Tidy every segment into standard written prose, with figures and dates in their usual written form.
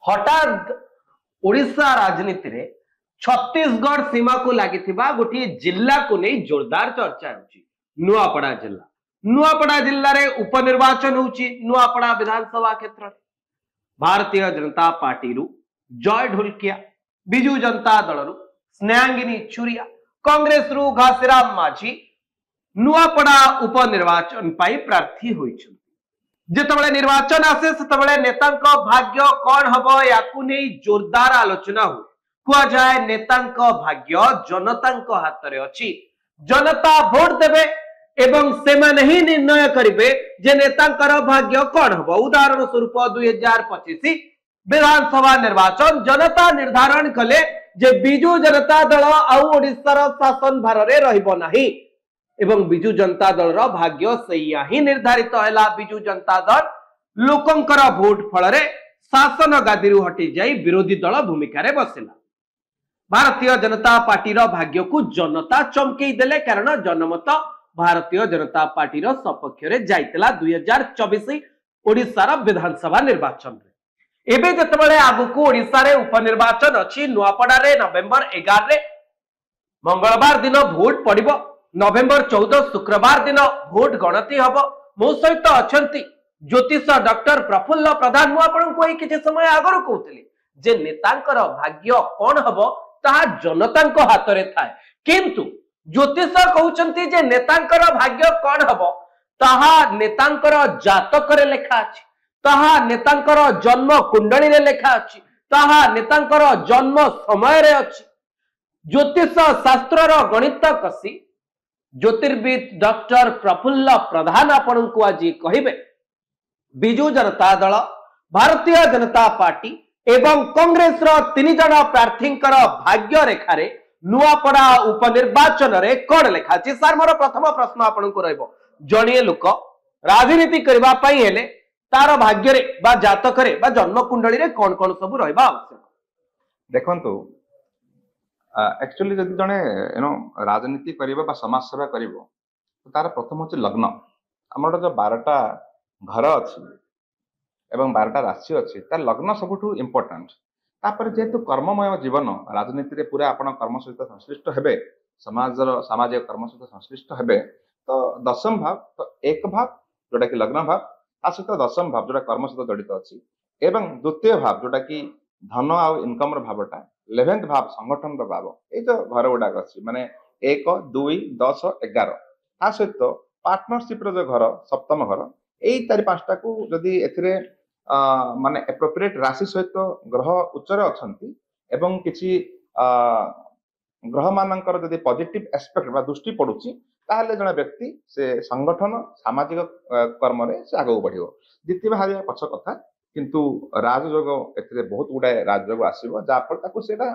हठात ओडिशा राजनीति रे छत्तीसगढ़ सीमा को लगी गोटे जिला को नहीं जोरदार चर्चा होची नुआपड़ा जिला। नुआपड़ा जिल्ला रे उपनिर्वाचन होची नुआपड़ा विधानसभा क्षेत्र रे। भारतीय जनता पार्टी रु जय ढोलकिया, बिजू जनता दल रु स्नेहांगिनी चुरिया, कांग्रेस रु घासीराम माझी नुआपड़ा उपनिर्वाचन पाई प्रार्थी होइछन। जितेबाला निर्वाचन आसे सेतेबाला नेतांको भाग्य कौन हबो याकु नै जोरदार आलोचना हुए। कुआ जाए नेतांको भाग्य जनतांको हाथ रे अछि। जनता भोट देबे एवं सेमाने ही निर्णय करिवे जे नेतांकर भाग्य कौन हबो। उदाहरण स्वरूप 2025 विधानसभा निर्वाचन जनता निर्धारण कले जे बिजू जनता दल आउ ओडिशार शासन भार रे रहिबो नाही एवं बिजू जनता दल रो भाग्य सैया ही निर्धारित हैला। बिजू जनता दल लोकंकर भोट फल रे शासन गादी रु हटी जाई विरोधी दल भूमिका रे बसिला। भारतीय जनता पार्टी रो भाग्य को जनता चमकेई देले कारण जनमत भारतीय जनता पार्टी रो सपक्ष रे जाइतला 2024 ओडिसा रो विधानसभा निर्वाचन रे। एबे जतबेले आगुको ओडिसा रे उपनिर्वाचन अछि नुआपड़ा रे नवेम्बर 11 रे मंगलवार दिन भोट पड़िबो। नवेम्बर 14 शुक्रवार दिन भोट गणति हबो। मो सहित अछंती ज्योतिष डॉक्टर प्रफुल्ल प्रधान। मु आपन को किछि समय आगर कहउतली जे नेतांकर भाग्य कोन हबो ताहा जनतांको हाथ रे थाए, किंतु ज्योतिष कहउचंती जे नेतांकर भाग्य कोन हबो ताहा नेतांकर जातक रे लेखा अछि, ताहा नेतांकर जन्म कुंडली रे लेखा अछि, ताहा नेतांकर जन्म समय रे अछि। ज्योतिष शास्त्र रो गणित कसी ज्योतिर्विद डॉक्टर प्रफुल्ल प्रधान आपण को आज कहिबे बिजू जनता दल, भारतीय जनता पार्टी एवं कांग्रेस रो 3 जन प्रार्थींकर भाग्य रेखा रे नुआपड़ा उपनिर्वाचन रे कोन लेखा अछि। सर मोर प्रथम प्रश्न आपण को रहइबो, जणिए लोक राजनीति करबा पई हेले तार भाग्य रे बा जातक रे बा जन्म कुंडली रे कोन कोन सब रहइबा आवश्यक? देखंतु एक्चुअली जदि जने राजनीति करिबो बा समाज सेवा करिबो तो तार प्रथम होछि लग्न। हमर जो 12टा घर अछि एवं 12टा राशि अछि तार लग्न सबुठु इंपोर्टेंट। तापर जेतु कर्ममय जीवन राजनीति रे पूरा आपण कर्म सहित संश्लिष्ट हेबे, सामाजिक कर्म सहित संश्लिष्ट हेबे तो दशम भाव तो एक भाव जोटा कि लग्न भाव आ सहित दशम भाव जोटा कर्म सहित जड़ित अछि एवं द्वितीय भाव जोटा कि धन आ इनकम र भावटा 11th भाव संगठन र भाव ए जो घर गुडा अछि माने 1 2 10 11 आ सहित पार्टनरशिप रो जो घर सप्तम घर ए चारि पांचटा को जदि एथिरे माने एप्रोप्रिएट राशि सहित ग्रह उच्चर अछंती एवं किछि ग्रह मानकर जदि पॉजिटिव एस्पेक्ट बा दृष्टि पडुची ताहले जने व्यक्ति से संगठन सामाजिक कर्म रे से आगो बढ़ियो। द्वितीय भाव पछ कथा किंतु राजयोग एथिरे बहुत गुडाए राजयोग आसीबो जा पर ताको सेटा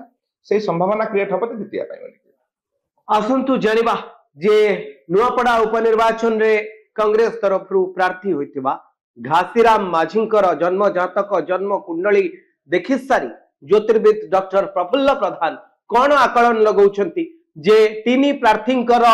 से संभावना क्रिएट होबो द्वितीय पाइबो। आसंतु जानिबा जे नुआपड़ा उपनिर्वाचन रे कांग्रेस तरफ रु प्रार्थी होइतिबा घासीराम माझींकर जन्म जातक जन्म कुंडली देखि सारी ज्योतिर्विद डॉक्टर प्रफुल्ल प्रधान कोन आकलन लगौछंती जे 3 प्रार्थींकर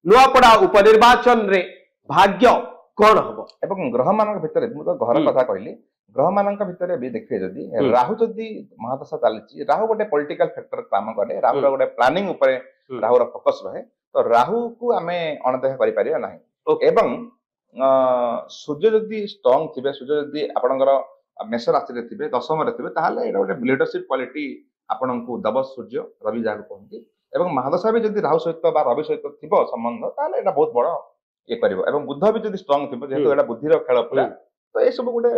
नुआपड़ा उपनिर्वाचन रे भाग्य कोन हबो एवं ग्रह मानक भितरे मु तो घर कथा कहली ग्रह मानक भितरे भी देखिए जदि राहु जदि महादशा चलछि राहु गोटे पॉलिटिकल फैक्टर काम करे राहु गोटे प्लानिंग ऊपर राहु रा फोकस रहे तो राहु को हमें अणदेह करि परिया नाही एवं सूर्य जदि स्ट्रांग थिबे सूर्य जदि आपनकर मेष राशि रे थिबे दशम रे थिबे ताहाले एटा गोटे लीडरशिप क्वालिटी आपनकु दब सूर्य रवि जाग कहंती एवं महादशा भी जदि राहु सहित बा रवि सहित थिबो संबंध ताहाले एटा बहुत बड़ ये करिवो एवं बुध भी जदि स्ट्रांग थिबो जेहेतु एटा बुद्धि रो खेल पूरा तो ए सब गोटे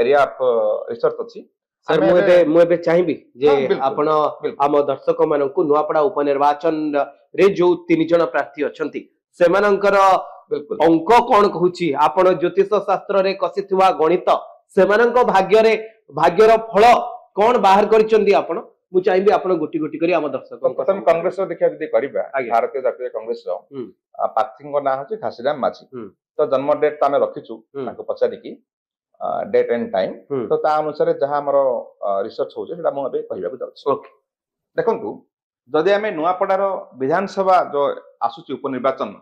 एरिया ऑफ रिसर्च अछि। सर मुझे चाहिए जे आपण आम दर्शक मानक नुआपड़ा उपनिर्वाचन रे जो 3 जन प्रार्थी अछंती सेमानंकर बिल्कुल अंक कौन कहूची आपण ज्योतिष शास्त्र रे कसिथुवा गणित सेमानंक भाग्यर फल कौन बाहर करिसंती आपण मु चाहिए आपण गोटी गोटी करी आम दर्शक प्रथम कांग्रेस रो देखिया जदि करबा भारतीय जातीय कांग्रेस रो प्रार्थीଙ୍କ नाम होची घासीराम माझी तो जन्म डेट तामे रखिछु ताको पचारि की डेट एंड टाइम तो ता अनुसार जहां हमरो रिसर्च होजे सेटा मु अबे कहिबा को जाउछि। ओके देखंतु जदि हमें नुआपड़ार विधानसभा जो आसुची उपनिर्वाचन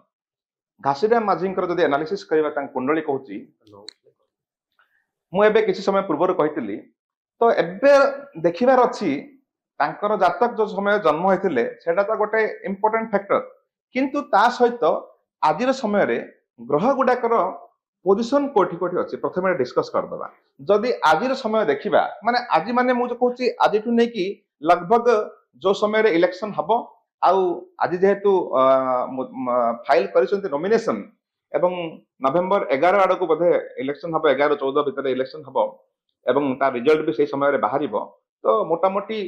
घासीराम माझींकर जदि एनालिसिस करबा तां कुंडली कहूची मु एबे किछि समय पूर्व कहितली तो एबे देखिबार अछि तांकर जातक जो समय जन्म होइथिले सेटा तो गोटे इंपोर्टेंट फैक्टर किंतु ता सहित आजिर समय रे ग्रह गुडाकर पोजिशन कोठी कोठी अछि प्रथमे डिस्कस कर दबा जदि आजिर समय देखिबा माने आजि माने मु जो कहूची आजिठु नै कि लगभग जो समय रे इलेक्शन हबो आउ आजि जेहेतु फाइल करिसंती नॉमिनेशन एवं नवेम्बर 11 आड़ को बोधे इलेक्शन हबो 11-14 भितर इलेक्शन हबो एवं ता रिजल्ट भी से समय रे बाहरिबो तो मोटामोटी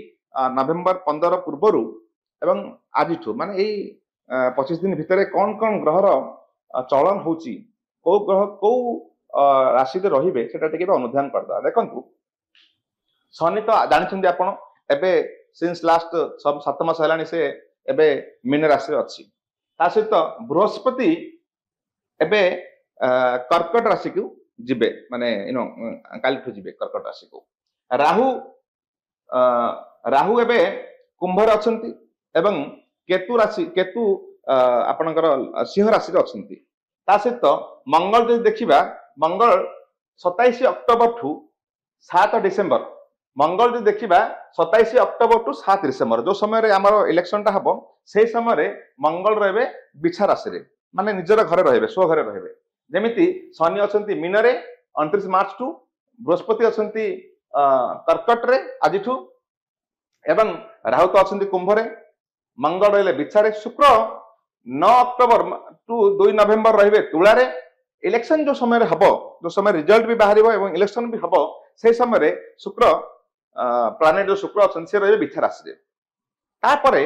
नवेम्बर 15 पूर्वरु एवं आजिठु माने एई 25 दिन भितर कौन कौन ग्रहर चलन होची को ग्रह को राशि रे रहिबे सेटा टिके अनुध्यान करदा देखंतु शनि तो जानिछन्ती आपण एबे सिंस लास्ट सब 7 मास हलानी से एबे मीन राशि रे अछि ता सहित बृहस्पति एबे कर्कट राशि को जिबे माने कालिठु जिबे कर्कट राशि को राहु राहु एबे कुंभ रे अछंती एवं केतु राशि केतु आपणकर सिंह राशि रे अछंती ता सहित मंगल जो देखिबा मंगल 27 अक्टोबर ठू 7 डिसेंबर मंगल जो देखिबा 27 अक्टोबर टू 7 डिसेंबर जो समय रे हमर इलेक्शन टा हबो सेही समय रे मंगल रहबे बिछा राशि रे माने निजर घरे रहबे स्व घरे रहबे जेमिति शनि अछंती मीन रे 29 मार्च टू बृहस्पति अछंती कर्कट रे आजिठू एवं राहु तो अछंती कुंभ रे मंगल रहले बिछा रे शुक्र 9 अक्टोबर टू 2 नवेम्बर रहबे तुला रे इलेक्शन जो समय रे हबो जो समय रिजल्ट भी बाहरिबो एवं इलेक्शन भी हबो से समय रे शुक्र प्लानेट जो शुक्र अछंती से रहबे बिछा राशि रे तापरे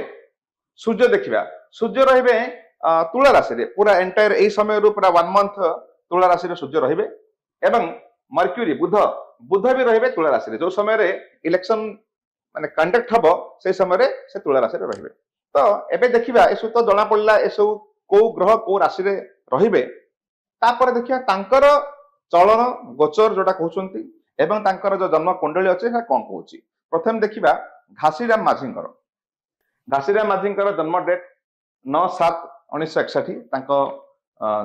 सूर्य देखिबा सूर्य रहबे तुला राशि रे पूरा एंटायर ए समय रो पूरा 1 मंथ तुला राशि रे सूर्य रहबे एवं मर्क्यूरी बुध बुध भी रहबे तुला राशि रे जो समय रे इलेक्शन माने कंडक्ट हबो से समय रे से तुला राशि रे रहबे तो एबे देखिबा एसु तो जणा पड़ला एसु को ग्रह को राशि रे रहिबे तापर देखिया तांकर चलन गोचर जोटा कहउचंती एवं तांकर जो जन्म कुंडली अछि हा कोन कहउची प्रथम देखिबा घासीराम माझींकर जन्म डेट 9/7/1961 तांको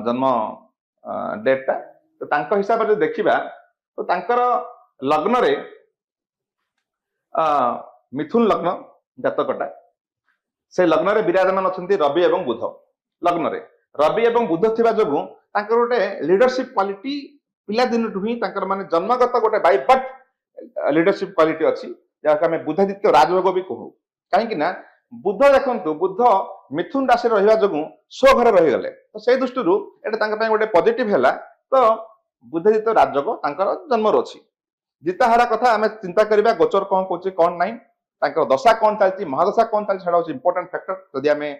जन्म डेट ता तो तांको हिसाब रे देखिबा तो तांकर लग्न रे मिथुन लग्न जातकटा से लग्न रे विराजमान अछंती रवि एवं बुध लग्न रे रवि एवं बुध थिबा जोगु तांकर गोटे लीडरशिप क्वालिटी पिला दिन टु ही तांकर माने जन्मगत गोटे बाय बर्थ लीडरशिप क्वालिटी अछि जाका हमें बुधादित्य राजयोग भी कहू काहे कि ना बुध देखंतु बुध मिथुन राशि रहिबा जोगु स्व घर रहि गले तो से दृष्टिरु एटा तांका पय गोटे पॉजिटिव हैला तो बुधादित्य राजयोग तांकर जन्म रछि जिताहारा कथा हमें चिंता करिबा गोचर कोन कोची कोन नाही तांकर दशा कोन चालची महादशा कोन चालची छडा इंपोर्टेंट फैक्टर जदि हमें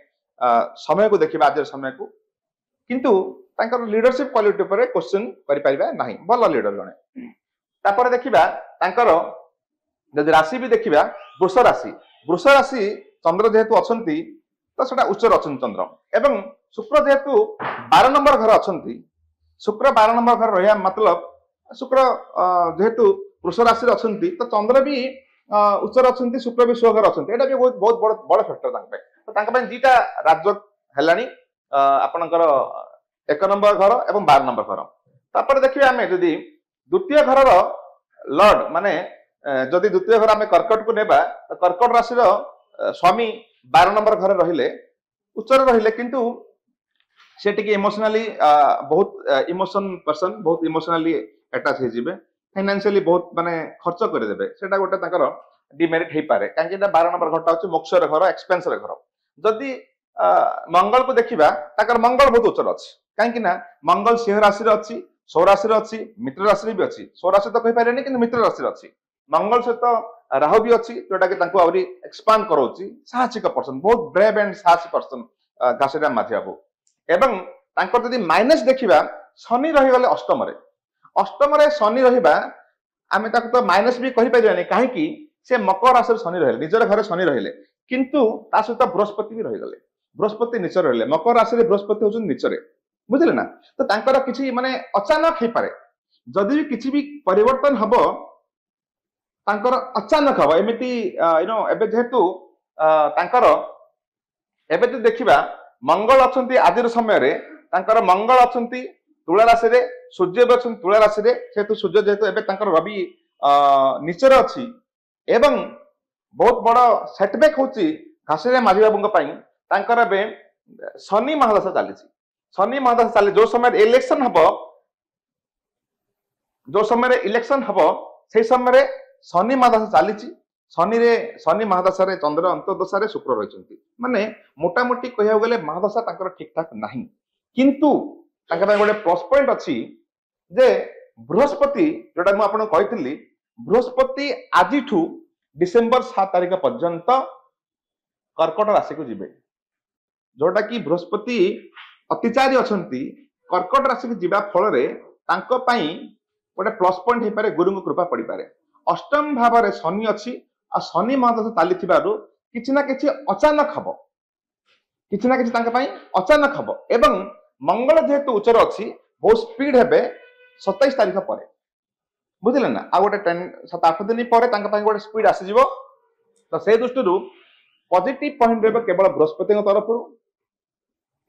समय को देखिबा आज समय को किंतु तांकर लीडरशिप क्वालिटी पर क्वेश्चन करि परिबा नाही भलो लीडर जणे तापर देखिबा तांकर जदि राशि भी देखिबा वृष राशि चंद्र जेहेतु अछंती तो सेटा उच्च अछंती चंद्र एवं शुक्र जेहेतु 12 नंबर घर अछंती शुक्र 12 नंबर घर रहया मतलब शुक्र जेहेतु वृष राशि अछंती तो चंद्र भी उच्च अछंती शुक्र भी स्व घर अछंती एटा भी बहुत बड़ फैक्टर तांके तो तांके पय जीटा राज्य हेलानी आपनकर 1 नंबर घर एवं 12 नंबर घर तापर देखिबा हमें जदि द्वितीय घर लॉर्ड माने जदि द्वितीय घर हमें कर्कट को नेबा तो कर्कट राशि स्वामी 12 नंबर घर रहिले उच्चर रहिले किंतु से टिके इमोशनली बहुत इमोशन पर्सन बहुत इमोशनली अटैच हे जिबे फाइनेंशियली बहुत माने खर्च कर देबे सेटा गोटे ताकर डिमेरिट हे पारे काहे 12 नंबर घरटा होची मोक्ष रे घर एक्सपेंस रे घर जदि मंगल को देखिबा ताकर मंगल बहुत उच्चर अछि काहे ना मंगल सिंह राशि रे अछि सौ राशि रे अछि मित्र राशि रे भी अछि सौ राशि तो कहि पारेनी किंतु मित्र राशि रे अछि मंगल से तो राहु भी अछि जोटा कि तांको आवरी एक्सपांड करोची साहसिक पर्सन बहुत ब्रेव एंड साहसी पर्सन घासीराम माझी बाबू एवं तांकर जदि माइनस देखिबा शनि रहि गले अष्टम रे शनि रहिबा आमे ताको तो माइनस भी कहि परिबानी काहे कि से मकर राशि रे शनि रहले निजर घरे शनि रहले किंतु ता सहित बृहस्पति भी रहि गले बृहस्पति नीच रहले मकर राशि रे बृहस्पति होचन नीचरे बुझले ना तो तांकर किछि माने अचानक हे पारे जदि भी किछि भी परिवर्तन हबो तांकर अचानक हबो एमिति एबे जेहेतु तांकर एबे तो देखिबा मंगल अछंती आदिर समय रे तांकर मंगल अछंती तुला राशि रे सूर्य भी अछंती तुला राशि रे जेहेतु सूर्य जेहेतु एबे तांकर रवि ନିଚରେ ଅଛି ଏବଂ ବହୁତ ବଡ ସେଟବ୍ୟାକ୍ ହଉଛି ଘାସିରାମ ମାଝୀ ବାବୁଙ୍କ ପାଇଁ ତାଙ୍କର ଏବେ ଶନି ମହାଦଶା ଚାଲିଛି। ଶନି ମହାଦଶା ଚାଲି ଯୋଉ ସମୟରେ ଇଲେକ୍ସନ ହବ ସେଇ ସମୟରେ ଶନି ମହାଦଶା ଚାଲିଛି। ଶନି ମହାଦଶାରେ ଚନ୍ଦ୍ର ଅନ୍ତର୍ଦଶାରେ ଶୁକ୍ର ରହିଛନ୍ତି, ମାନେ ମୋଟାମୋଟି କହିବାକୁ ଗଲେ ମହାଦଶା ତାଙ୍କର ଠିକ ଠାକ ନାହିଁ। କିନ୍ତୁ ତାଙ୍କ ପାଇଁ ଗୋଟେ ପ୍ଲସ୍ ପଏଣ୍ଟ ଅଛି ଯେ ବୃହସ୍ପତି, ଯୋଉଟା ମୁଁ ଆପଣଙ୍କୁ କହିଥିଲି, ବୃହସ୍ପତି ଆଜିଠୁ ଡିସେମ୍ବର 7 ତାରିଖ ପର୍ଯ୍ୟନ୍ତ କର୍କଟ ରାଶିକୁ ଯିବେ। ଯୋଉଟା କି ବୃହସ୍ପତି ଅତିଚାରୀ ଅଛନ୍ତି, କର୍କଟ ରାଶିକୁ ଯିବା ଫଳରେ ତାଙ୍କ ପାଇଁ ଗୋଟେ ପ୍ଲସ୍ ପଏଣ୍ଟ ହେଇପାରେ, ଗୁରୁଙ୍କ କୃପା ପଡିପାରେ। ଅଷ୍ଟମ ଭାବରେ ଶନି ଅଛି ଆଉ ଶନି ମହାଦଶା ଚାଲିଥିବାରୁ କିଛି ନା କିଛି ଅଚାନକ ହବ, କିଛି ନା କିଛି ତାଙ୍କ ପାଇଁ ଅଚାନକ ହବ। ଏବଂ ମଙ୍ଗଳ ଯେହେତୁ ଉଚ୍ଚରେ ଅଛି, ବହୁତ ସ୍ପିଡ ହେବେ 27 ତାରିଖ ପରେ, ବୁଝିଲେ ନା। ଆଉ ଗୋଟେ 7-8 ଦିନ ପରେ ତାଙ୍କ ପାଇଁ ଗୋଟେ ସ୍ପିଡ ଆସିଯିବ। ତ ସେଇ ଦୃଷ୍ଟିରୁ ପଜିଟିଭ ପଏଣ୍ଟ ରହିବ କେବଳ ବୃହସ୍ପତିଙ୍କ ତରଫରୁ।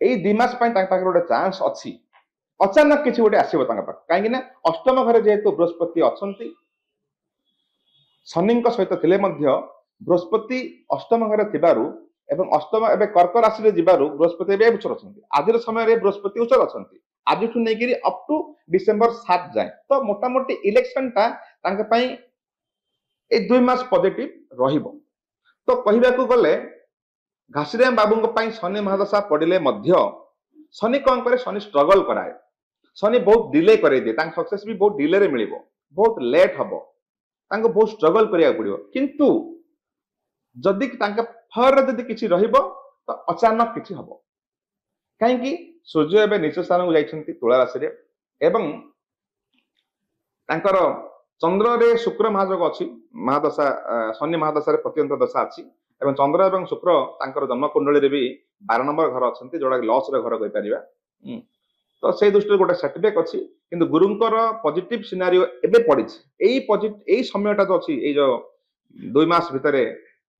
ଏଇ 2 ମାସ ପାଇଁ ତାଙ୍କ ପାଖରେ ଗୋଟେ ଚାନ୍ସ ଅଛି, ଅଚାନକ କିଛି ଗୋଟେ ଆସିବ ତାଙ୍କ ପାଖରେ। କାହିଁକି ନା ଅଷ୍ଟମ ଘରେ ଯେହେତୁ ବୃହସ୍ପତି ଅଛନ୍ତି, ଶନିଙ୍କ ସହିତ ଥିଲେ ମଧ୍ୟ ବୃହସ୍ପତି ଅଷ୍ଟମ ଘରେ ଥିବାରୁ ଏବଂ ଅଷ୍ଟମ ଏବେ କର୍କ ରାଶିରେ ଯିବାରୁ ବୃହସ୍ପତି ଏବେ ଉଚ୍ଚ ଅଛନ୍ତି। ଆଜିର ସମୟରେ ବୃହସ୍ପତି ଉଚ୍ଚ ଅଛନ୍ତି, ଆଜିଠୁ ନେଇକରି ଅପ୍ ଟୁ ଡିସେମ୍ବର 7 ଯାଏଁ। ତ ମୋଟାମୋଟି ଇଲେକ୍ସନଟା ତାଙ୍କ ପାଇଁ ଏଇ 2 ମାସ ପଜିଟିଭ ରହିବ। ତ କହିବାକୁ ଗଲେ ଘାସିରାମ ବାବୁଙ୍କ ପାଇଁ ଶନି ମହାଦଶା ପଡିଲେ ମଧ୍ୟ ଶନି କଣ କରେ, ଶନି ଷ୍ଟ୍ରଗଲ କରାଏ, ଶନି ବହୁତ ଡିଲେ କରେଇଦିଏ, ତାଙ୍କ ସକ୍ସେସ ବି ବହୁତ ଡିଲେରେ ମିଳିବ, ବହୁତ ଲେଟ୍ ହବ, ତାଙ୍କୁ ବହୁତ ଷ୍ଟ୍ରଗଲ କରିବାକୁ ପଡିବ। କିନ୍ତୁ ଯଦି ତାଙ୍କ ଫଳରେ ଯଦି କିଛି ରହିବ ତ ଅଚାନକ କିଛି ହବ। କାହିଁକି, ସୂର୍ଯ୍ୟ ଏବେ ନିଚ ସ୍ଥାନକୁ ଯାଇଛନ୍ତି ତୁଳା ରାଶିରେ ଏବଂ ତାଙ୍କର ଚନ୍ଦ୍ରରେ ଶୁକ୍ର ମହାଯୋଗ ଅଛି, ମହାଦଶା ଶନି ମହାଦଶାରେ ପ୍ରତ୍ୟନ୍ତ ଦଶା ଅଛି ଏବଂ ଚନ୍ଦ୍ର ଏବଂ ଶୁକ୍ର ତାଙ୍କର ଜନ୍ମ କୁଣ୍ଡଳୀରେ ବି 12 ନମ୍ବର ଘର ଅଛନ୍ତି, ଯୋଉଟା ଲସ୍ ର ଘର କହିପାରିବା। ତ ସେଇ ଦୃଷ୍ଟିରୁ ଗୋଟେ ସେଟବ୍ୟାକ୍ ଅଛି। କିନ୍ତୁ ଗୁରୁଙ୍କର ପଜିଟିଭ ସିନାରିଓ ଏବେ ପଡିଛି। ଏଇ ସମୟଟା ଯୋଉ ଅଛି, ଏଇ ଯୋଉ 2 ମାସ ଭିତରେ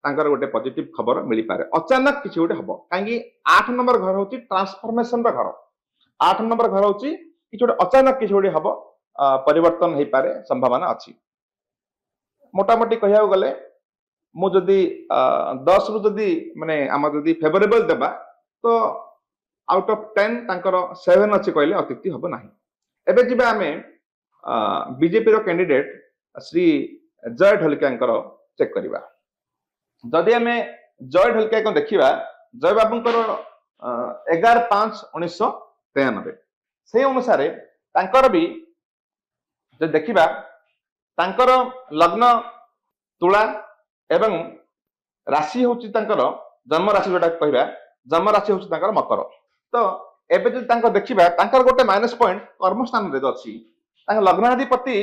ତାଙ୍କର ଗୋଟେ ପଜିଟିଭ ଖବର ମିଳିପାରେ, ଅଚାନକ କିଛି ଗୋଟେ ହବ। କାହିଁକି, 8 ନମ୍ବର ଘର ହଉଛି ଟ୍ରାନ୍ସଫର୍ମେସନ ର ଘର। 8 ନମ୍ବର ଘର ହଉଛି କିଛି ଗୋଟେ ଅଚାନକ କିଛି ଗୋଟେ ହବ, ପରିବର୍ତ୍ତନ ହେଇପାରେ, ସମ୍ଭାବନା ଅଛି। ମୋଟାମୋଟି କହିବାକୁ ଗଲେ ମୁଁ ଯଦି 10 ରୁ ଯଦି ମାନେ ଆମର ଯଦି ଫେଭରେବଲ ଦେବା ତ ଆଉଟ୍ ଅଫ୍ 10 ତାଙ୍କର 7 ଅଛି କହିଲେ ଅତ୍ୟୁକ୍ତି ହବ ନାହିଁ। ଏବେ ଯିବା ଆମେ ବିଜେପିର କ୍ୟାଣ୍ଡିଡେଟ୍ ଶ୍ରୀ ଜୟ ଢୋଲକିଆଙ୍କର ଚେକ୍ କରିବା। ଯଦି ଆମେ ଜୟ ଢୋଲକିଆଙ୍କୁ ଦେଖିବା, ଜୟ ବାବୁଙ୍କର 11/5/1993, ସେଇ ଅନୁସାରେ ତାଙ୍କର ବି ଯଦି ଦେଖିବା, ତାଙ୍କର ଲଗ୍ନ ତୁଳା ଏବଂ ରାଶି ହଉଛି ତାଙ୍କର ଜନ୍ମ ରାଶି, ଯୋଉଟା କହିବା ଜନ୍ମ ରାଶି ହଉଛି ତାଙ୍କର ମକର। ତ ଏବେ ଯଦି ତାଙ୍କ ଦେଖିବା, ତାଙ୍କର ଗୋଟେ ମାଇନସ ପଏଣ୍ଟ କର୍ମସ୍ଥାନରେ ଅଛି। ତାଙ୍କ ଲଗ୍ନାଧିପତି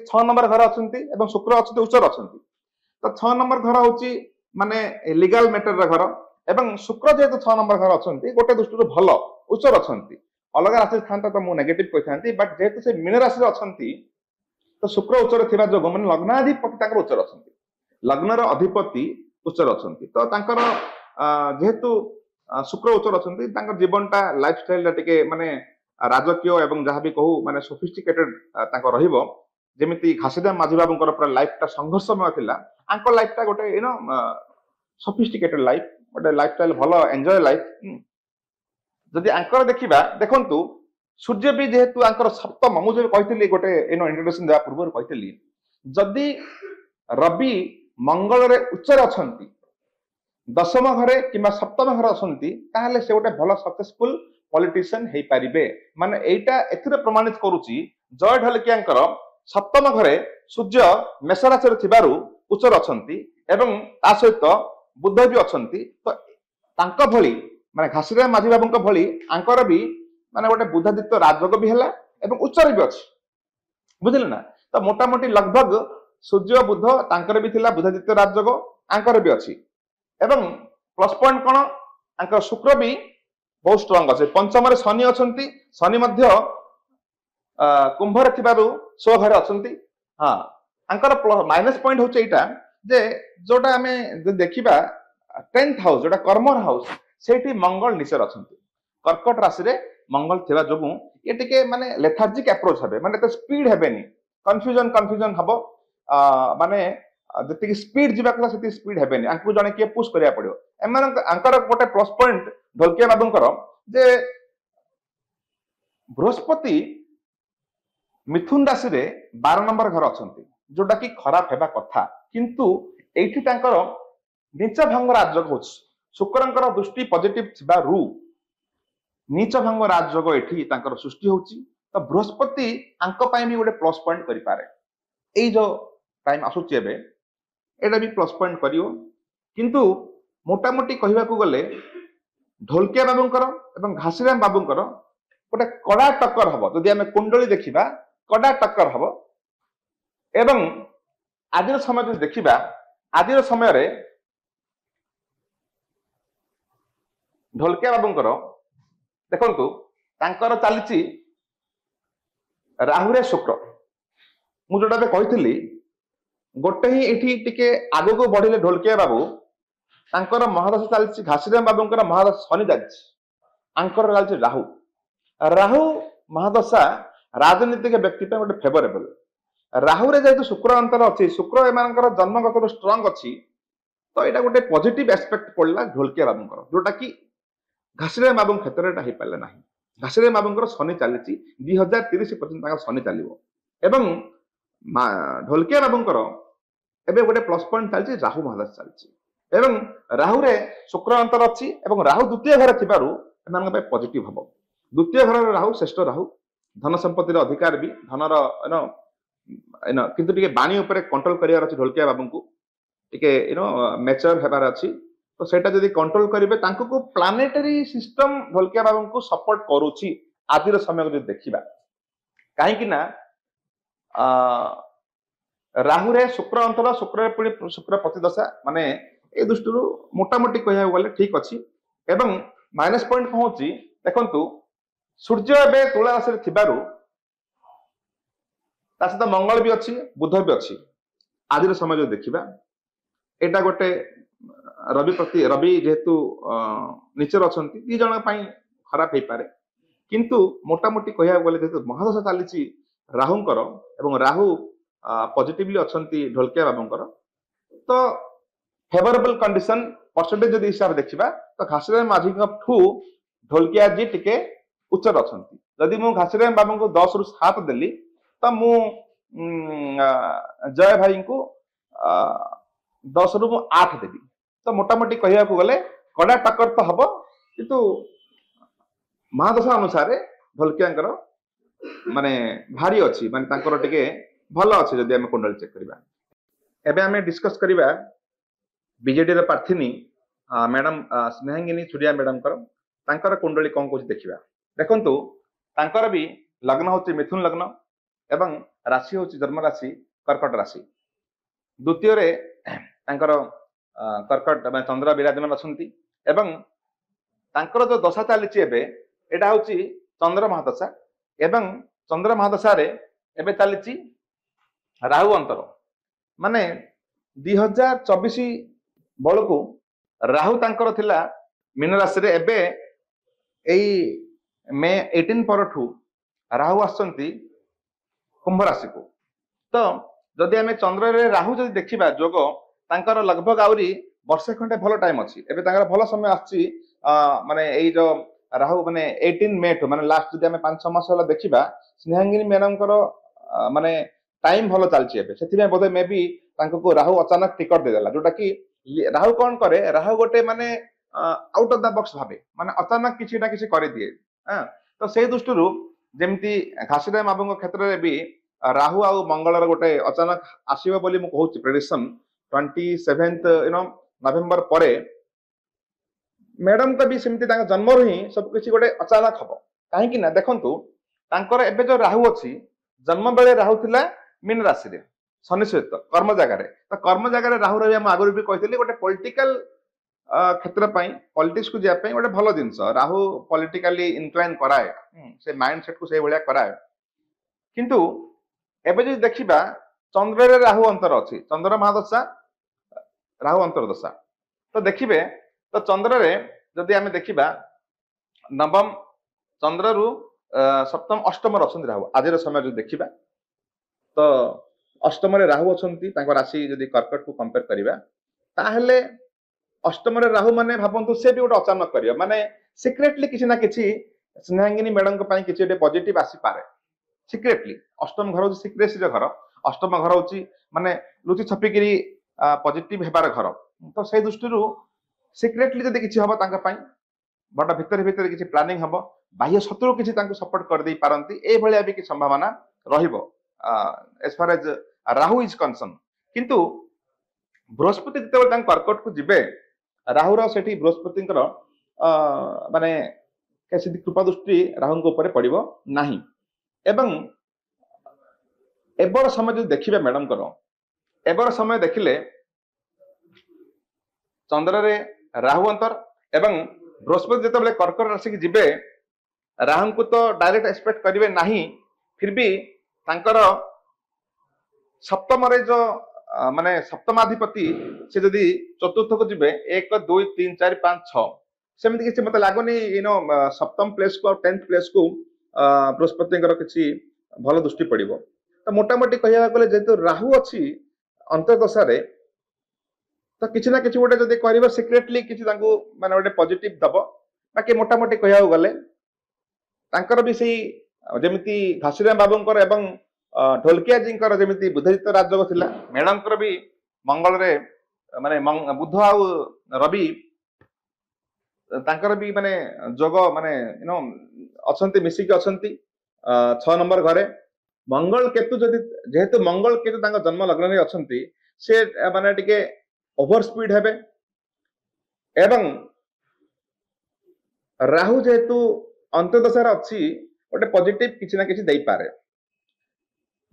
6 ନମ୍ବର ଘର ଅଛନ୍ତି ଏବଂ ଶୁକ୍ର ଅଛନ୍ତି, ଉଚ୍ଚରେ ଅଛନ୍ତି। ତ 6 ନମ୍ବର ଘର ହଉଛି ମାନେ ଲିଗାଲ ମ୍ୟାଟରର ଘର ଏବଂ ଶୁକ୍ର ଯେହେତୁ 6 ନମ୍ବର ଘର ଅଛନ୍ତି, ଗୋଟେ ଦୃଷ୍ଟିରୁ ଭଲ, ଉଚ୍ଚରେ ଅଛନ୍ତି। ଅଲଗା ରାଶି ଥାନ୍ତା ତ ମୁଁ ନେଗେଟିଭ କହିଥାନ୍ତି, ବଟ୍ ଯେହେତୁ ସେ ମୀନ ରାଶିରେ ଅଛନ୍ତି ତ ଶୁକ୍ର ଉଚ୍ଚରେ ଥିବା ଯୋଗୁଁ ମାନେ ଲଗ୍ନାଧିପତି ତାଙ୍କର ଉଚ୍ଚରେ ଅଛନ୍ତି, ଲଗ୍ନର ଅଧିପତି ଉଚ୍ଚରେ ଅଛନ୍ତି। ତ ତାଙ୍କର ଯେହେତୁ ଶୁକ୍ର ଉଚ୍ଚରେ ଅଛନ୍ତି, ତାଙ୍କର ଜୀବନଟା ଲାଇଫଷ୍ଟାଇଲଟା ଟିକେ ମାନେ ରାଜକୀୟ ଏବଂ ଯାହାବି କହୁ ମାନେ ସୋଫିଷ୍ଟିକେଟେଡ ତାଙ୍କ ରହିବ। ଯେମିତି ଘାସିରାମ ମାଝୀ ବାବୁଙ୍କର ପୁରା ଲାଇଫଟା ସଂଘର୍ଷମୟ ଥିଲା, ଆଙ୍କ ଲାଇଫଟା ଗୋଟେ ସୋଫିଷ୍ଟିକେଟେଡ ଲାଇଫ, ଗୋଟେ ଲାଇଫଷ୍ଟାଇଲ ଭଲ ଏନ୍ଜୟ ଲାଇଫ। ଯଦି ଆଙ୍କର ଦେଖିବା, ଦେଖନ୍ତୁ ସୂର୍ଯ୍ୟ ବି ଯେହେତୁ ଆଙ୍କର ସପ୍ତମ, ମୁଁ ଯେବେ କହିଥିଲି ଗୋଟେ ଇଣ୍ଟ୍ରୋଡକ୍ସନ ଦେବା ପୂର୍ବରୁ କହିଥିଲି, ଯଦି ରବି ମଙ୍ଗଳରେ ଉଚ୍ଚରେ ଅଛନ୍ତି, 10ମ ଘରେ କିମ୍ବା 7ମ ଘରେ ଅଛନ୍ତି, ତାହେଲେ ସେ ଗୋଟେ ଭଲ ସକ୍ସେସଫୁଲ ପଲିଟିସିଆନ ହେଇପାରିବେ। ମାନେ ଏଇଟା ଏଥିରେ ପ୍ରମାଣିତ କରୁଛି ଜୟ ଢୋଲକିଆଙ୍କର 7ମ ଘରେ ସୂର୍ଯ୍ୟ ମେଷ ରାଶିରେ ଥିବାରୁ ଉଚ୍ଚରେ ଅଛନ୍ତି ଏବଂ ତା ସହିତ ବୁଧ ବି ଅଛନ୍ତି। ତ ତାଙ୍କ ଭଳି ମାନେ ଘାସିରାମ ମାଝୀ ବାବୁଙ୍କ ଭଳି ଆଙ୍କର ବି ମାନେ ଗୋଟେ ବୁଧାଦିତ୍ୟ ରାଜଯୋଗ ବି ହେଲା ଏବଂ ଉଚ୍ଚରେ ବି ଅଛି, ବୁଝିଲେ ନା। ତ ମୋଟାମୋଟି ଲଗଭଗ ସୂର୍ଯ୍ୟ ବୁଧ ତାଙ୍କର ବି ଥିଲା, ବୁଧାଦିତ୍ୟ ରାଜଯୋଗ ଆଙ୍କର ବି ଅଛି। ଏବଂ ପ୍ଲସ୍ ପଏଣ୍ଟ କଣ, ଆଙ୍କର ଶୁକ୍ର ବି ବହୁତ ଷ୍ଟ୍ରଙ୍ଗ ଅଛି। 5ମରେ ଶନି ଅଛନ୍ତି, ଶନି ମଧ୍ୟ କୁମ୍ଭରେ ଥିବାରୁ ସ୍ୱଘରେ ଅଛନ୍ତି। ହଁ, ଆଙ୍କର ମାଇନସ ପଏଣ୍ଟ ହଉଛି ଏଇଟା ଯେ ଯୋଉଟା ଆମେ ଯଦି ଦେଖିବା 10th ହାଉସ, ଯୋଉଟା କର୍ମର ହାଉସ, ସେଇଠି ମଙ୍ଗଳ ନିଚରେ ଅଛନ୍ତି। କର୍କଟ ରାଶିରେ ମଙ୍ଗଳ ଥିବା ଯୋଗୁଁ ଇଏ ଟିକେ ମାନେ ଲେଥାର୍ଜିକ ଆପ୍ରୋଚ ହେବେ, ମାନେ ଏତେ ସ୍ପିଡ ହେବେନି, कन्फ्यूजन कन्फ्यूजन हबो माने जति स्पीड जीवा କଥା ସେତି स्पीड हेबेनी आंकु जने के पुश करिया पड़ियो एमान आंकर गोटे प्लस पॉइंट ढोलकिया बाबूंकर जे बृहस्पति मिथुन राशि रे 12 नंबर घर अछंती जोटा कि खराब हेबा कथा किंतु एठी तांकर नीच भंग राजयोग होछ शुक्रंकर दृष्टि पॉजिटिव थिबारु नीच भंग राजयोग एठी तांकर सृष्टि होची तो बृहस्पति आंक पई भी गोटे प्लस पॉइंट करि पारे एई जो टाइम आसुची एबे एटा भी प्लस पॉइंट करियो किंतु मोटा मोटी कहिबा को गले ढोलकिया बाबूंकर एवं घासीराम बाबूंकर गोटे कड़ा टक्कर हबो जदि आमे कुंडली देखिबा कड़ा टक्कर हबो एवं आजिर समय जदि देखिबा आजिर समय रे ढोलकिया बाबूंकर देखंतु तांकर चलीची राहुरे शुक्र मु जोटा कही गोटे ही एठी टिके आगो को बढ़िले ढोलकिया बाबू तांकर महादशा चलछि घासीराम बाबूंकर महादशा शनि चलछि आंकर चलछि राहु राहु महादशा राजनीतिक व्यक्ति पे गोटे फेवरेबल राहु रे जेतु शुक्र अंतर अछि शुक्र एमानकर जन्मगत स्ट्रांग अछि तो एटा गोटे पॉजिटिव एस्पेक्ट पड़ला ढोलकिया बाबूंकर जोटा कि घासीराम बाबू क्षेत्र में हो पारे ना घासीराम बाबूंकर शनि चली 2030 पर्यंत शनि चलो एवं ढोलकिया बाबूंकर एबे गोटे प्लस पॉइंट चलती राहु महादशा चलती एवं राहु रे शुक्र अंतर अच्छी एवं राहु द्वितीय घर थिबारु एमान पॉजिटिव हम द्वितीय घर राहु श्रेष्ठ राहु धन संपत्तिर अधिकार भी धनर किंतु टिके बाणी ऊपर कंट्रोल करियार अछि ढोलकिया बाबू को टिके मैच्योर हेबार अछि तो सेटा जदि कंट्रोल करिवे तांको को प्लानेटरी सिस्टम ढोलकिया बाबू को सपोर्ट करूछि आदिर समय जदि देखिबा काहे कि ना राहु रे शुक्र अंतर शुक्र पुणी शुक्र प्रतिदशा माने ए दृष्टि मोटा मोटी कहया गले ठीक अछि एवं माइनस पॉइंट कहूची देखंतु सूर्य एबे तुला राशि रे थिबारु ता सहित मंगल भी अच्छी बुध भी अच्छी आदिर समय जो देखिबा एटा गोटे रवि प्रति रवि जेहेतु नीचर अछंती दी जण पई खराब हे पारे किंतु मोटा मोटी कहया गले जेहेतु महादशा चलीची राहुंकर एवं राहु पॉजिटिवली अछंती ढोलकिया बाबूंकर तो फेवरेबल कंडीशन परसेंटेज जदि हिसाब देखिबा तो घासीराम माझी ठू ढोलकिया जी टिके उच्चर अछंती जदि मु घासीराम बाबू को 10 रु 7 देली तो मु जय भाई को 10 रु 8 देवी तो मोटा मोटी कहया को गले कड़ा टक्कर तो हबो किंतु महादशा अनुसार ढोलकियांकर माने भारी अछि माने तांकर टिके भलो अछि जदि हम कुंडली चेक करबा एबे हमें डिस्कस करबा बीजेडी रे प्रार्थनी मैडम स्नेहांगिनी छुरिया मैडम कर तांकर कुंडली कोन कुछ देखिबा देखंतु तांकर भी लग्न होछि मिथुन लग्न एवं राशि होछि जन्म राशि कर्कट राशि द्वितीय रे तांकर कर्कट माने चंद्र विराजमान अछंती एवं तांकर जो दशा चलीछि एबे एटा होछि चंद्र महादशा एवं चंद्र महादशा रे एबे चलीछि राहु अंतर माने 2024 बळकु राहु तांकर थिला मीन राशि रे एबे एई मे 18 परठू राहु आसंती कुंभ राशि को तो जदि आमे चंद्र रे राहु जदि देखिबा जोग तांकर लगभग आउरी वर्षे खंडे भलो टाइम अछि एबे तांकर भलो समय आछि माने एई जो राहु माने 18 मे ठू माने लास्ट जदि आमे 5-6 मास होला देखिबा स्नेहांगिनी मैडम कर माने टाइम भलो चलछि एबे सेति में बोधे मे बी तांको को राहु अचानक टिकट दे देला जोटा कि राहु कोन करे राहु गोटे माने आउट ऑफ द बॉक्स भाबे माने अचानक किछि ना किछि करे दिए हां तो से दृष्टि जेमती घासीराम बाबू क्षेत्र में भी राहु आ मंगलर गोटे अचानक आसीबो बोली मु कहूची प्रेडिक्शन 27th नवेम्बर परे मैडम का भी सेमती तांका जन्म रु ही सब किछि गोटे अचानक हबो काहे कि ना देखंतु तांकर एबे जो राहु अछि जन्म बेले राहु थिला मीन राशि रे शनि सहित कर्म जगह रे तो कर्म जगह रे राहु रही हम आगुरी भी कहथिली गोटे पॉलिटिकल क्षेत्र पई पॉलिटिक्स को जिया पई गोटे भलो जिंस राहु पॉलिटिकली इनक्लाइन कराए से माइंडसेट को से भलिया कराए किंतु एबे जे देखिबा चंद्र रे राहु अंतर अछि चंद्र महादशा राहु अंतर दशा तो देखिबे तो चंद्र रे जदि हमें देखिबा नवम चंद्र रु सप्तम अष्टम रछन राहु आजिर समय जो देखिबा तो अष्टम राहु अच्छा राशि जदि कर्कट को कंपेयर करवा ताहले अष्टम राहु माने भावतु से भी गोटे अचानक कर माने सिक्रेटली किसी ना किसी स्नेहांगिनी मैडम किसी गोटे पॉजिटिव आसी पारे सिक्रेटली अष्टम घर हूँ सिक्रेसी घर अष्टम घर हूँ माने लुचि छपिकी पॉजिटिव हेबार घर तो से दृष्टि सिक्रेटली जब किसी हम बट भितर भितर किसी प्लानिंग हम बाह्य शत्रु किसी सपोर्ट कर दे पारती ए भलिया भी कि संभावना रहिबो as far as Rahu is concern किंतु बृहस्पति जिते कर्कट को जिबे राहुर सेठी बृहस्पति माने कैसी कृपा दृष्टि राहु ऊपर पड़ो नहीं एवं एबर समय जो देखिए मैडम एबर समय देखिले चंद्र रे राहु अंतर एवं बृहस्पति जिते कर्कट राशि की जिबे राहु को तो डायरेक्ट एक्सपेक्ट करेंगे नहीं फिर भी तांकर सप्तम जो माने सप्तमाधिपति से जदि चतुर्थ को जिबे 1 2 3 4 5 6 सेमती किसी मत लगुनि नो सप्तम प्लेस को 10th प्लेस को बृहस्पति किसी भल दृष्टि पड़ो तो मोटामोटी कह गले जेहेतु राहु अच्छी अंतर्दशा तो किसी ना किसी गोटे जब कर सिक्रेटली किसी माने गोटे पॉजिटिव दब बाकी मोटामोटी कह गले भी सही जमी घासीराम बाबूंकर एवं ढोलकिया जी जमी बुधजित राजयोग थिला मैडम भी मंगल रे माने बुध आउ रवि तांकर भी माने जोग माने यू नो अच्छंती मिसिकी अच्छंती 6 नंबर घरे मंगल केतु जदि जेहेतु मंगल केतु तांका जन्म लग्न रे अच्छंती से माने टिके ओवर स्पीड हेबे एवं राहु जेहेतु अंतर्दशा अच्छी गोटे पॉजिटिव किसी ना किसी दे पारे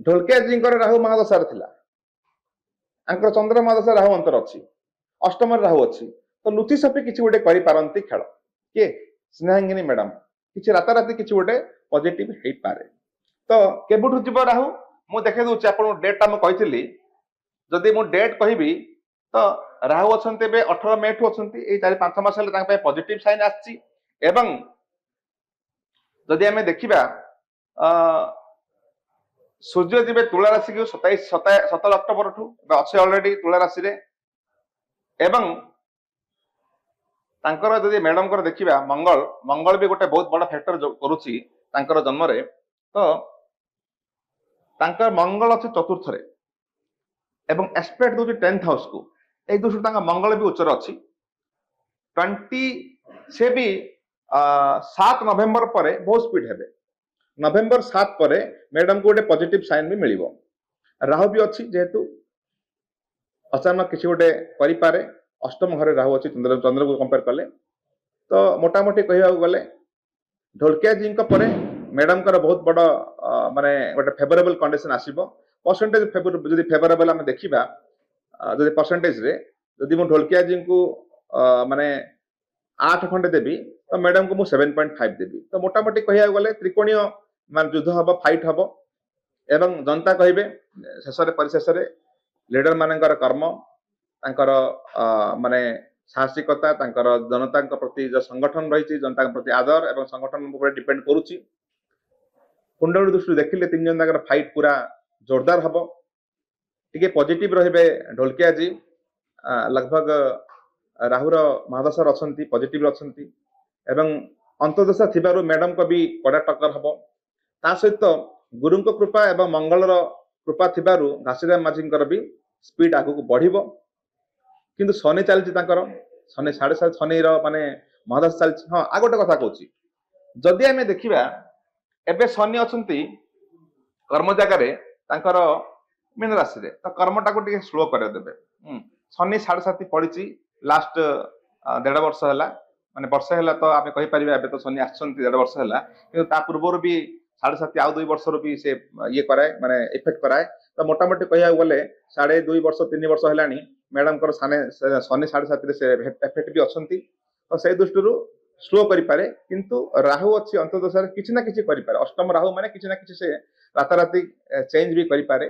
ढोलकिया जी राहु महादशा थिला चंद्र महादशा राहु अंतर अच्छी अष्टम राहु अच्छी तो लुचि सपी किसी गोटे करपारती खेल किए स्नेहांगिनी मैडम किसी राताराति किसी गोटे पॉजिटिव हो पारे तो केबुठु जीव राहु मु देखे दूची आपन डेटा मु कहितली जदि मु डेट कहबी तो राहु अछंते बे 18 मे ठु अछंती ए 4-5 मास हेले तांग पे पॉजिटिव साइन आछि एवं जदि हमें देखिबा सूर्य जीवे तुला राशि को 17 अक्टोबर ठु अच्छे ऑलरेडी तुला राशि रे एवं तांकर जदि मैडम कर देखिबा मंगल मंगल भी गोटे बहुत बड़ा फैक्टर करूची तांकर जन्म रे तो तांकर मंगल अच्छे चतुर्थ रे एवं एस्पेक्ट दूची 10th हाउस को एक दूसरे तांका मंगल भी उच्चर अच्छी 20 से भी 7 नवेम्बर पर बहुत स्पीड हेबे नवेम्बर 7 पर मैडम को गोटे पॉजिटिव साइन भी मिलिबो राहु भी अच्छी जेहेतु अचानक किसी गोटे करिपारे अष्टम घरे राहु अच्छी चंद्र को कंपेयर कले तो मोटामोटी कह गले ढोलकिया जी परे मैडम बहुत बड़ माने गोटे फेवरेबल कंडीशन आसीबो परसेंटेज जदि फेवरेबल आम देखा जदि परसेंटेज रे जदि मु ढोलकिया जी को माने 8 खंडे देवी तो मैडम को मु 7.5 देवी तो मोटामोटी कह गले त्रिकोणीय मान युद्ध हम फाइट हम एवं जनता कहे शेष परिशेष लीडर मानकर कर्म तांकर माने साहसिकता तांकर जनता प्रति जो संगठन रही जनता प्रति आदर एवं संगठन डिपेंड करुच्ची कुंडली दृष्टि देखिले 3 जन फाइट पूरा जोरदार हम टिके पॉजिटिव रहिबे ढोलकिया जी लगभग राहुर महादशा अच्छी पॉजिटिव अच्छी एवं अंतर्दशा थिबारु मैडम को भी कड़ा टक्कर हम ता सहित गुरु कृपा एवं मंगलर कृपा थिबारु घासीराम माझी भी स्पीड आगु बढ़िबो किंतु शनि चलती शनि 7.5 शनि माने महादशा चलती हाँ आ गोटे कथा कहूँ जदि आम देखा एबे शनि अच्छी कर्म जगार मीन राशि रे तो कर्मटा को टिके स्लो कर देबे शनि 7.5 पड़ी लास्ट 1.5 वर्ष है माने वर्ष है तो आम कही पारिबा एबे तो शनि आछंती 1.5 वर्ष है कि पूर्वर भी 7.5 आउ 2 वर्ष भी से ये कराए माने इफेक्ट कराए तो मोटामोटी कह गले 2.5 वर्ष 3 वर्ष है मैडम शनि 7.5 से इफेक्ट भी अच्छी तो से दृष्टि स्लो करें किंतु राहु अच्छी अंतर्दशा किसी ना किसी करें अष्टम राहु माने किसी ना किसी से राताराति चेंज भी करें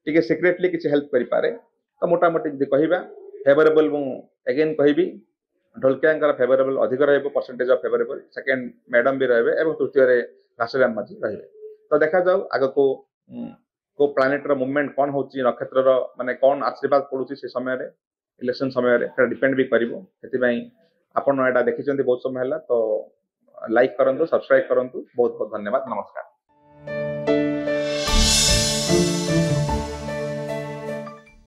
टिके सिक्रेटली किसी हेल्प करें तो मोटामोटी जब कह फेवरेबल मु अगेन कहबी ढोलकिया फेवरेबल अधिक रही percentage of favourable second madam भी रहे और तृतीय घासीराम माझी रहे तो देखा जाऊ आग को को प्लानेट मुवमेंट कौन होची नक्षत्र माने कौन आशीर्वाद पड़ुची से समय इलेक्शन समय डिपेंड भी करिवो सेति आपण एटा देखिचंदी बहुत समय हला तो लाइक करंतु सब्सक्राइब करंतु बहुत बहुत धन्यवाद नमस्कार।